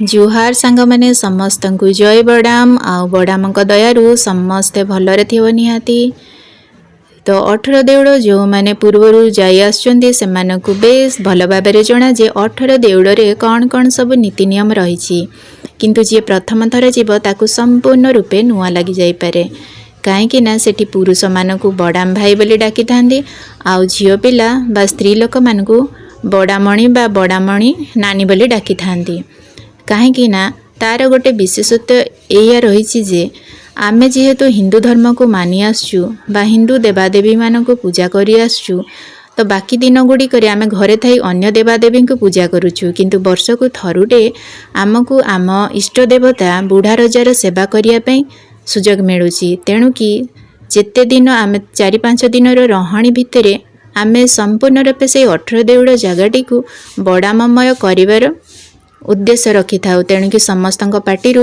जुहार सांग मैंने समस्त को जय बड़ाम आउ बड़ाम दयारू समस्ते भलरे थिबो निहाती। तो 18 देउड़ जो मैंने पूर्वर जाई आसुचंदी सेमानकु बेस भल भाबरे जणा जे 18 देउड़रे कौन कौन सब नीति नियम रही किंतु जी प्रथम थर जीव ताकू संपूर्ण रूपे नुआ लगी जाई पारे कहीं ना सेठी पुरुष मानकु बड़ाम भाई बोली डाकी थांदी आउ झियो पिला बा स्त्री लोक मानकु बड़ामणी बा बड़ामणी नानी बोली डाकी थांदी। कहीं ना तार गोटे विशेषत्व या रही जे आमे जेहेतु हिंदू धर्म को मानि आसचु बा हिंदू देवादेवी मानक पूजा करी आसचु तो बाकी दिन गुड़िक आम घरे थी अन्य देवादेवी को पूजा करुचु किंतु वर्ष को थरुटे आमको आम इष्ट देवता बुढ़ा रजार सेवा करने सुजोग मिलूँ। तेणु कि जेते दिन आम 4-5 दिन रहाणी भितर आम संपूर्ण रूपे से 18 देउड़ जगटी को बड़ाममय कर उद्देश्य रखि था। तेणु कि समस्त पार्टी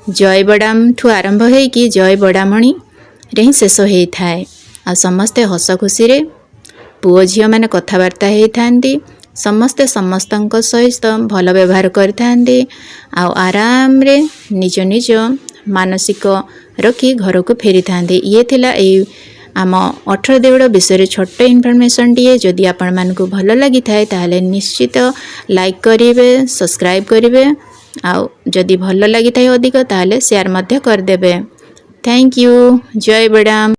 जय बड़ाम ठू आरंभ होइकी जय बड़ामणी रे ही शेष होता है। आ समस्ते हस खुशी रे पुओ झियो माने कथबार्ता होती समस्ते समस्त सहित भल व्यवहार करते आ आराम रे निज निज मानसिक रखी घर को फेरी था। ये थिला ए आम 18 देउड़ विषय छोट इनफॉरमेशन टीए जदि आपण मानकु भल लगी थाए ताहले निश्चित लाइक करिवे सब्सक्राइब करिवे आउ जदि भल लगी थाए अधिक ताहले शेयर मध्य कर देबे। Thank you. जय बड़ाम।